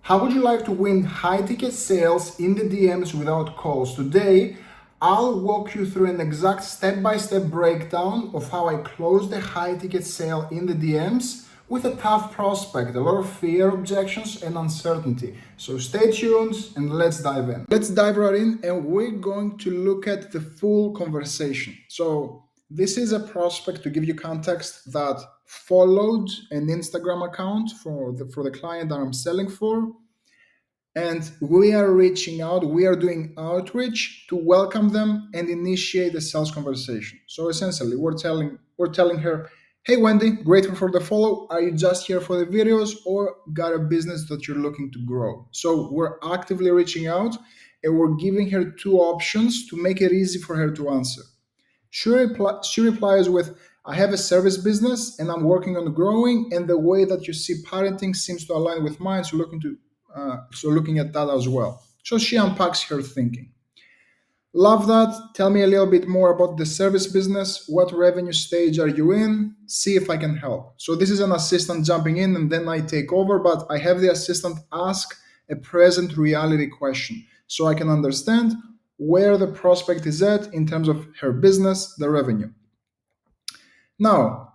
How would you like to win high-ticket sales in the DMs without calls? Today, I'll walk you through an exact step-by-step breakdown of how I closed a high-ticket sale in the DMs with a tough prospect, a lot of fear, objections, and uncertainty. So stay tuned and let's dive in. Let's dive right in, and we're going to look at the full conversation. So this is a prospect, to give you context, that followed an Instagram account for the client that I'm selling for, and we are reaching out. We are doing outreach to welcome them and initiate a sales conversation. So essentially, we're telling her, "Hey Wendy, grateful for the follow. Are you just here for the videos, or got a business that you're looking to grow?" So we're actively reaching out, and we're giving her two options to make it easy for her to answer. She replies with, "I have a service business and I'm working on growing, and the way that you see parenting seems to align with mine. So looking at that as well." So she unpacks her thinking. Love that. Tell me a little bit more about the service business. What revenue stage are you in? See if I can help. So this is an assistant jumping in, and then I take over, but I have the assistant ask a present reality question so I can understand where the prospect is at in terms of her business, the revenue. Now,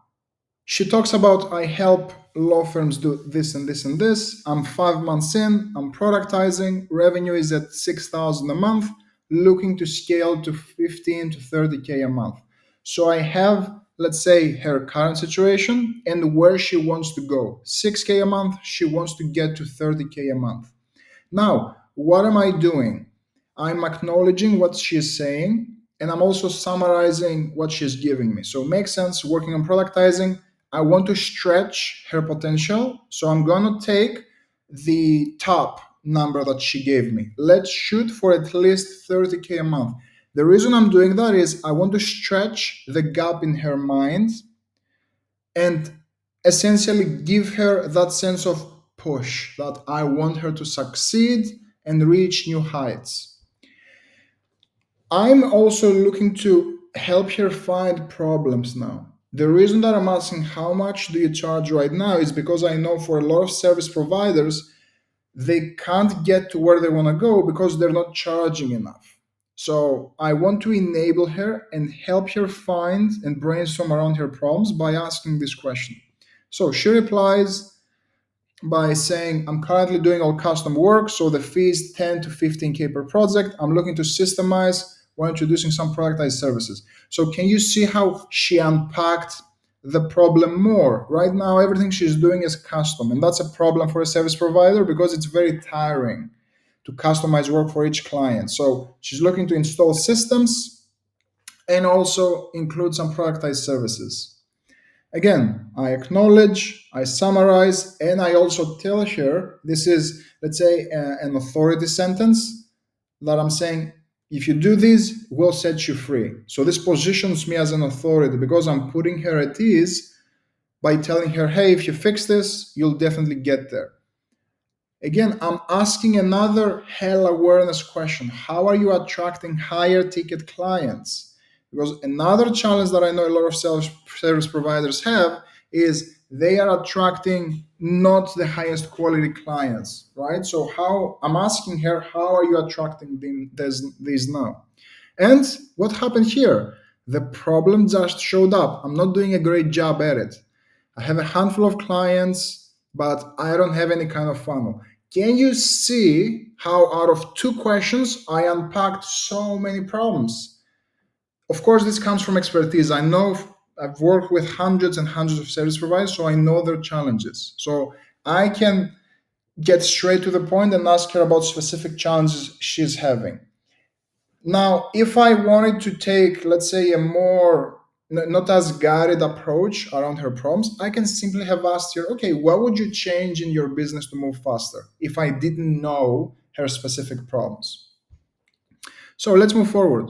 she talks about, "I help law firms do this and this and this. I'm 5 months in. I'm productizing. Revenue is at 6,000 a month. Looking to scale to 15 to 30K a month." So I have, let's say, her current situation and where she wants to go. 6K a month. She wants to get to 30K a month. Now, what am I doing? I'm acknowledging what she's saying, and I'm also summarizing what she's giving me. So it makes sense working on productizing. I want to stretch her potential. So I'm going to take the top number that she gave me. Let's shoot for at least 30K a month. The reason I'm doing that is I want to stretch the gap in her mind and essentially give her that sense of push that I want her to succeed and reach new heights. I'm also looking to help her find problems now. The reason that I'm asking how much do you charge right now is because I know for a lot of service providers, they can't get to where they want to go because they're not charging enough. So I want to enable her and help her find and brainstorm around her problems by asking this question. So she replies by saying, "I'm currently doing all custom work, so the fee is 10 to 15K per project. I'm looking to systemize while introducing some productized services." So can you see how she unpacked the problem more? Right now, everything she's doing is custom, and that's a problem for a service provider because it's very tiring to customize work for each client. So she's looking to install systems and also include some productized services. Again, I acknowledge, I summarize, and I also tell her this is, let's say, an authority sentence that I'm saying, "If you do this, we'll set you free." So this positions me as an authority because I'm putting her at ease by telling her, "Hey, if you fix this, you'll definitely get there." Again, I'm asking another hell awareness question. How are you attracting higher ticket clients? Because another challenge that I know a lot of service providers have is they are attracting not the highest quality clients, right? So how I'm asking her, how are you attracting these now? And what happened here? The problem just showed up. I'm not doing a great job at it. I have a handful of clients, but I don't have any kind of funnel. Can you see how out of two questions I unpacked so many problems? Of course, this comes from expertise. I know I've worked with hundreds and hundreds of service providers, so I know their challenges. So I can get straight to the point and ask her about specific challenges she's having. Now, if I wanted to take, let's say, a more not as guided approach around her problems, I can simply have asked her, "Okay, what would you change in your business to move faster?" if I didn't know her specific problems. So let's move forward.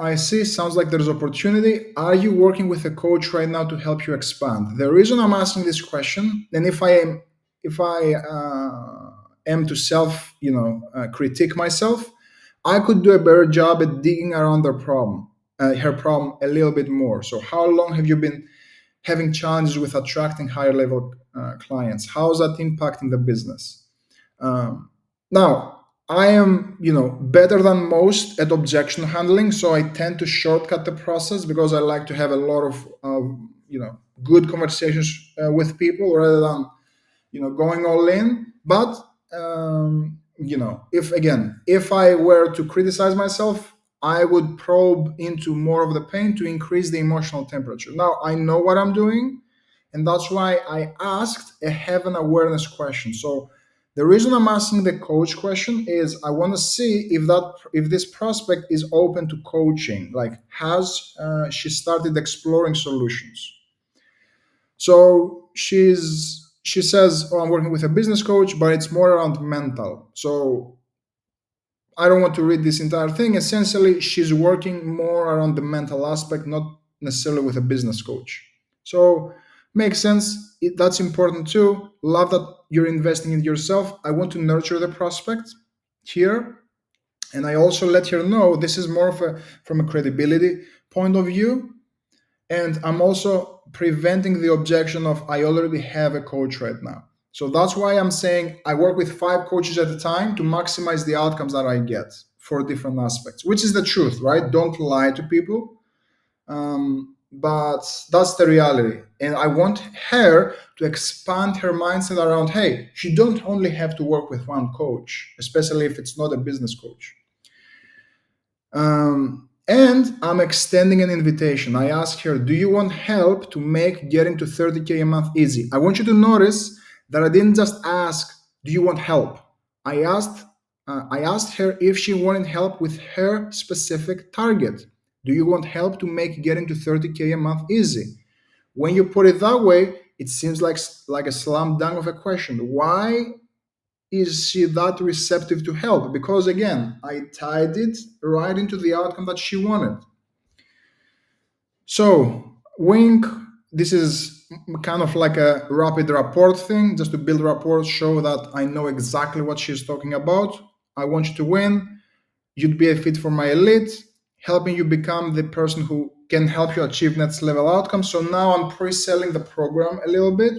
I see, sounds like there's opportunity. Are you working with a coach right now to help you expand? The reason I'm asking this question, and if I am to self, critique myself, I could do a better job at digging around her problem a little bit more. So how long have you been having challenges with attracting higher level clients. How is that impacting the business? Now, I am, better than most at objection handling, so I tend to shortcut the process because I like to have a lot of, good conversations with people rather than, going all in. But if I were to criticize myself, I would probe into more of the pain to increase the emotional temperature. Now I know what I'm doing, and that's why I asked a heaven awareness question. So the reason I'm asking the coach question is I want to see if this prospect is open to coaching. Like, has she started exploring solutions? So she says, "Oh, I'm working with a business coach, but it's more around mental." So I don't want to read this entire thing. Essentially, she's working more around the mental aspect, not necessarily with a business coach. So makes sense. That's important too. Love that you're investing in yourself. I want to nurture the prospect here, and I also let her know this is more of a from a credibility point of view, and I'm also preventing the objection of I already have a coach right now. So that's why I'm saying I work with 5 coaches at a time to maximize the outcomes that I get for different aspects, which is the truth, right? Don't lie to people. But that's the reality. And I want her to expand her mindset around, hey, she don't only have to work with one coach, especially if it's not a business coach. And I'm extending an invitation. I asked her, do you want help to make getting to 30K a month easy? I want you to notice that I didn't just ask, do you want help? I asked her if she wanted help with her specific target. Do you want help to make getting to 30K a month easy? When you put it that way, it seems like a slam dunk of a question. Why is she that receptive to help? Because again, I tied it right into the outcome that she wanted. So, wink, this is kind of like a rapid rapport thing, just to build rapport, show that I know exactly what she's talking about. I want you to win. You'd be a fit for my elite, helping you become the person who can help you achieve next level outcomes. So now I'm pre-selling the program a little bit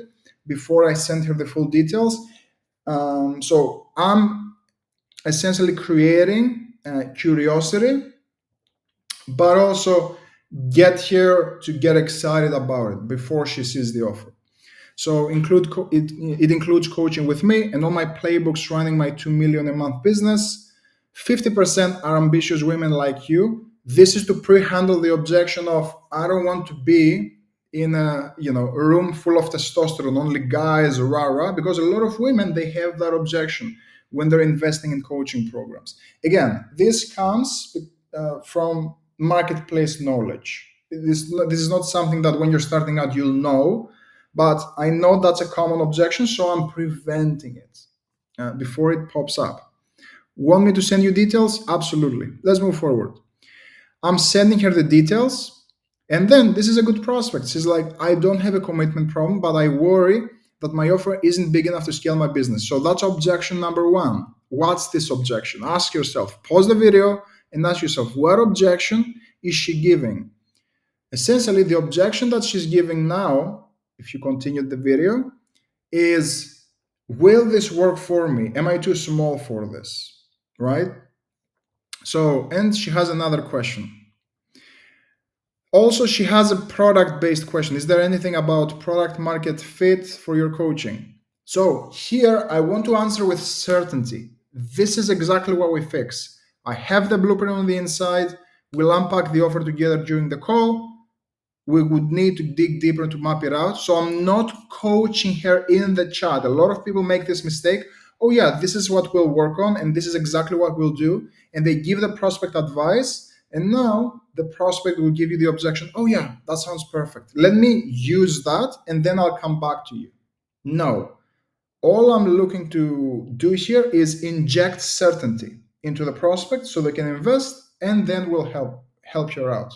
before I send her the full details. So I'm essentially creating curiosity, but also get her to get excited about it before she sees the offer. So it includes coaching with me and all my playbooks running my 2 million a month business. 50% are ambitious women like you. This is to pre-handle the objection of I don't want to be in a room full of testosterone, only guys, rah rah, because a lot of women they have that objection when they're investing in coaching programs. Again, this comes from marketplace knowledge. This is not something that when you're starting out you'll know, but I know that's a common objection, so I'm preventing it before it pops up. Want me to send you details? Absolutely. Let's move forward. I'm sending her the details. And then this is a good prospect. She's like, I don't have a commitment problem, but I worry that my offer isn't big enough to scale my business. So that's objection number one. What's this objection? Ask yourself, pause the video and ask yourself, what objection is she giving? Essentially, the objection that she's giving now, if you continue the video, is will this work for me? Am I too small for this? Right? So, and she has another question. Also, she has a product based question. Is there anything about product market fit for your coaching? So, here I want to answer with certainty. This is exactly what we fix. I have the blueprint on the inside. We'll unpack the offer together during the call. We would need to dig deeper to map it out. So I'm not coaching her in the chat. A lot of people make this mistake. Oh yeah, this is what we'll work on and this is exactly what we'll do. And they give the prospect advice. And now the prospect will give you the objection. Oh yeah, that sounds perfect. Let me use that and then I'll come back to you. No, all I'm looking to do here is inject certainty into the prospect so they can invest and then we'll help her out.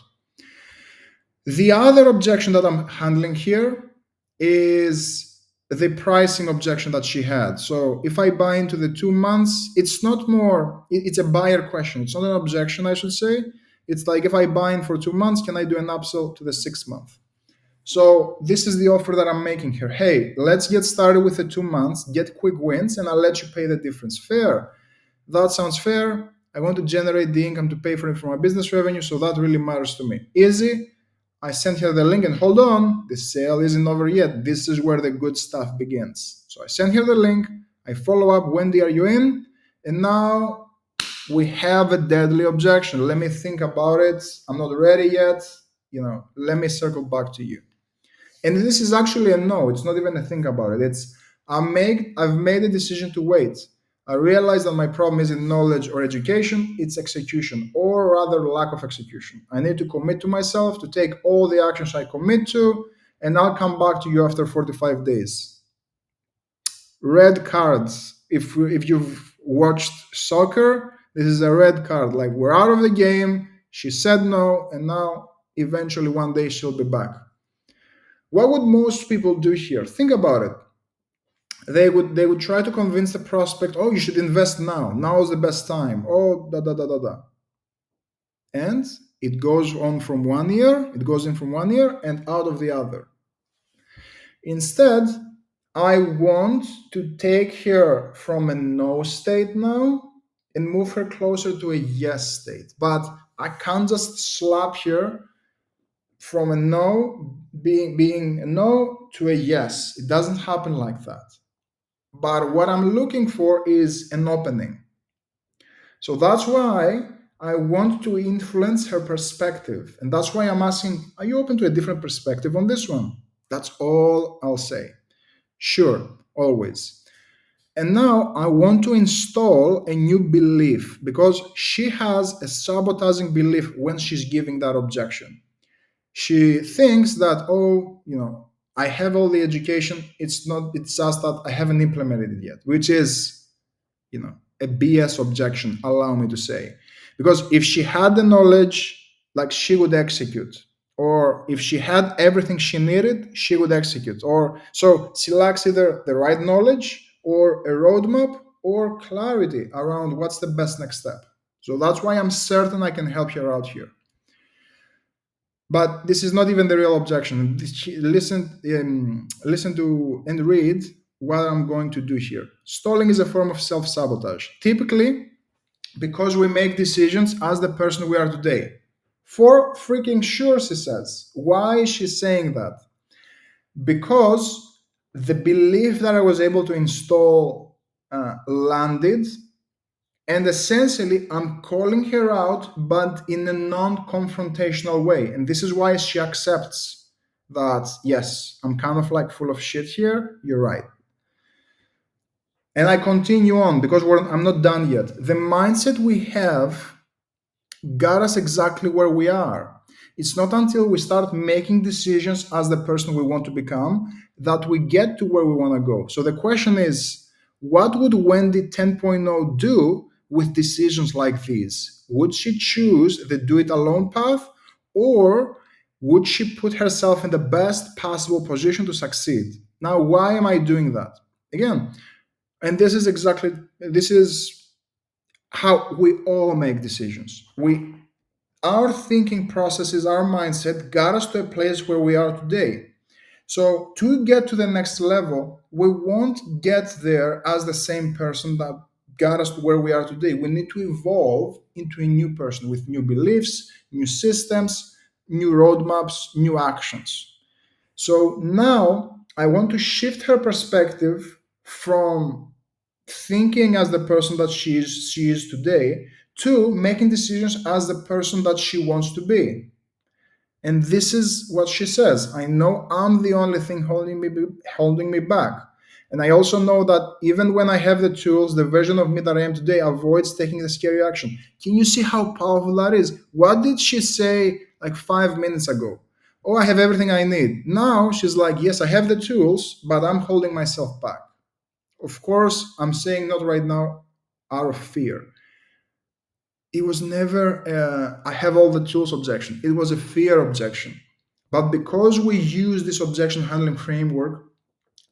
The other objection that I'm handling here is the pricing objection that she had. So if I buy into the 2 months, it's not more, it's a buyer question. It's not an objection, I should say. It's like if I buy in for 2 months, can I do an upsell to the 6th month? So this is the offer that I'm making here. Hey, let's get started with the 2 months, get quick wins, and I'll let you pay the difference. Fair. That sounds fair. I want to generate the income to pay for it from my business revenue, so that really matters to me. Easy. I sent her the link, and hold on, the sale isn't over yet. This is where the good stuff begins. So I sent her the link. I follow up. Wendy, are you in? And now we have a deadly objection. Let me think about it. I'm not ready yet. Let me circle back to you. And this is actually a no. It's not even a think about it. I've made a decision to wait. I realize that my problem isn't knowledge or education, it's execution, or rather lack of execution. I need to commit to myself to take all the actions I commit to, and I'll come back to you after 45 days. Red cards. If you've watched soccer, this is a red card. Like, we're out of the game. She said no, and now eventually one day she'll be back. What would most people do here? Think about it. They would try to convince the prospect, oh, you should invest now. Now is the best time. Oh, da da da da da. And it goes on from 1 year, it goes in from 1 year and out of the other. Instead, I want to take her from a no state now and move her closer to a yes state. But I can't just slap her from a no, being a no to a yes. It doesn't happen like that. But what I'm looking for is an opening. So that's why I want to influence her perspective. And that's why I'm asking, are you open to a different perspective on this one? That's all I'll say. Sure, always. And now I want to install a new belief because she has a sabotaging belief when she's giving that objection. She thinks that, oh, I have all the education. It's just that I haven't implemented it yet, which is, a BS objection, allow me to say. Because if she had the knowledge, like, she would execute. Or if she had everything she needed, she would execute. Or so she lacks either the right knowledge or a roadmap or clarity around what's the best next step. So that's why I'm certain I can help her out here. But this is not even the real objection. Listen to and read what I'm going to do here. Stalling is a form of self-sabotage. Typically, because we make decisions as the person we are today. For freaking sure, she says. Why is she saying that? Because the belief that I was able to install landed, and essentially, I'm calling her out, but in a non-confrontational way. And this is why she accepts that, yes, I'm kind of like full of shit here. You're right. And I continue on because I'm not done yet. The mindset we have got us exactly where we are. It's not until we start making decisions as the person we want to become that we get to where we want to go. So the question is, what would Wendy 10.0 do with decisions like these? Would she choose the do it alone path, or would she put herself in the best possible position to succeed? Now, why am I doing that? Again, and this is how we all make decisions. Our thinking processes, our mindset got us to a place where we are today. So to get to the next level, we won't get there as the same person that got us to where we are today. We need to evolve into a new person with new beliefs, new systems, new roadmaps, new actions. So now I want to shift her perspective from thinking as the person that she is today to making decisions as the person that she wants to be. And this is what she says. I know I'm the only thing holding me back. And I also know that even when I have the tools, the version of me that I am today avoids taking the scary action. Can you see how powerful that is? What did she say like 5 minutes ago? Oh, I have everything I need. Now she's like, yes, I have the tools, but I'm holding myself back. Of course, I'm saying not right now out of fear. It was never I have all the tools objection. It was a fear objection. But because we use this objection handling framework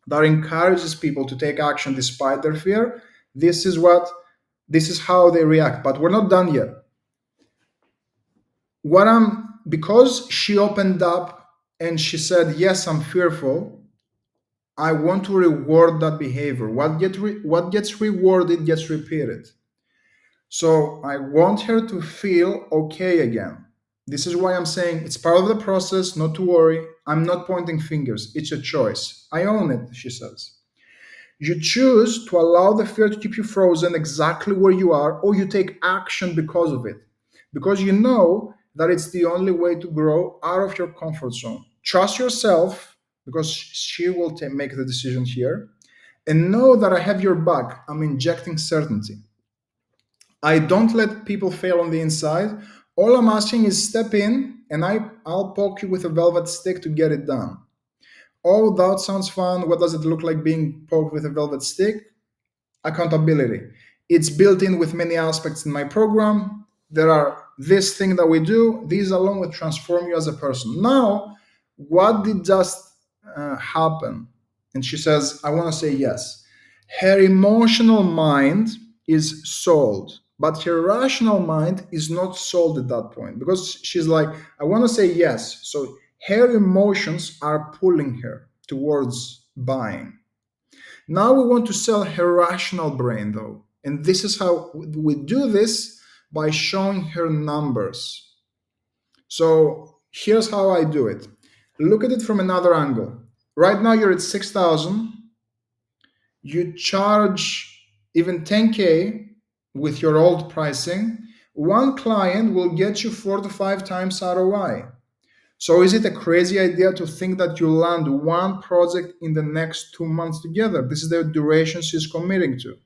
that encourages people to take action despite their fear, this is how they react. But we're not done yet. Because she opened up And she said, yes, I'm fearful. I want to reward that behavior. What gets rewarded gets repeated. So I want her to feel okay again. This is why I'm saying it's part of the process, not to worry. I'm not pointing fingers. It's a choice. I own it, she says. You choose to allow the fear to keep you frozen exactly where you are, or you take action because of it. Because you know that it's the only way to grow out of your comfort zone. Trust yourself, because she will make the decision here. And know that I have your back. I'm injecting certainty. I don't let people fail on the inside. All I'm asking is step in and I'll poke you with a velvet stick to get it done. Oh, that sounds fun. What does it look like being poked with a velvet stick? Accountability. It's built in with many aspects in my program. There are this thing that we do. These alone will transform you as a person. Now, what did just happen? And she says, I want to say yes. Her emotional mind is sold, but her rational mind is not sold at that point because she's like, I want to say yes. So her emotions are pulling her towards buying. Now we want to sell her rational brain, though. And this is how we do this, by showing her numbers. So here's how I do it. Look at it from another angle. Right now you're at 6,000. You charge even 10K with your old pricing. One client will get you 4 to 5 times ROI. So is it a crazy idea to think that you land one project in the next 2 months together? This is the duration she's committing to.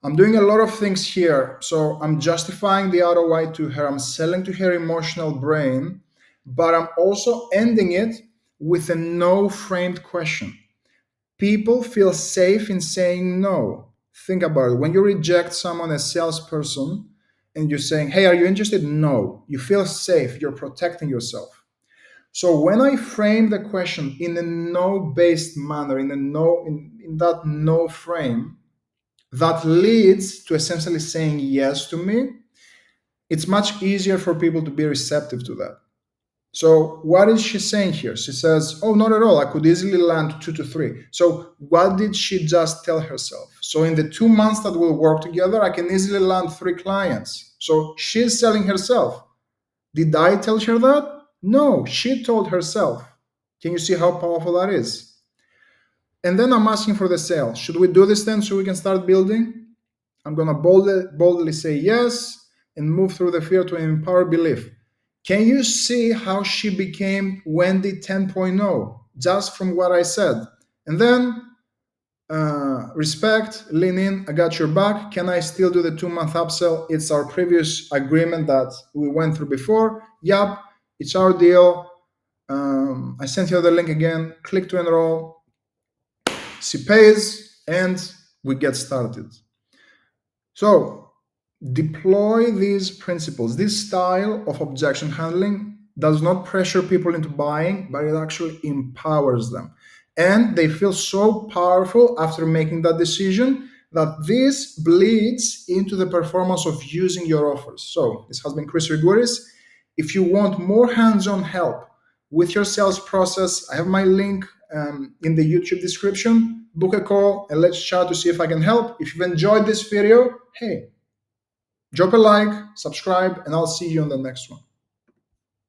I'm doing a lot of things here. So I'm justifying the ROI to her. I'm selling to her emotional brain, but I'm also ending it with a no framed question. People feel safe in saying no. Think about it. When you reject someone, a salesperson, and you're saying, hey, are you interested? No. You feel safe. You're protecting yourself. So when I frame the question in a no-based manner, in that no frame, that leads to essentially saying yes to me, it's much easier for people to be receptive to that. So what is she saying here? She says, oh, not at all. I could easily land 2 to 3. So what did she just tell herself? So in the 2 months that we'll work together, I can easily land 3 clients. So she's selling herself. Did I tell her that? No, she told herself. Can you see how powerful that is? And then I'm asking for the sale. Should we do this then so we can start building? I'm going to boldly say yes and move through the fear to empower belief. Can you see how she became Wendy 10.0 just from what I said? And then respect, lean in, I got your back. Can I still do the 2 month upsell? It's our previous agreement that we went through before. Yup, it's our deal. I sent you the link again. Click to enroll. She pays and we get started. So deploy these principles. This style of objection handling does not pressure people into buying, but it actually empowers them. And they feel so powerful after making that decision that this bleeds into the performance of using your offers. So this has been Chris Rigouris. If you want more hands-on help with your sales process, I have my link in the YouTube description. Book a call and let's chat to see if I can help. If you've enjoyed this video, hey, drop a like, subscribe, and I'll see you on the next one.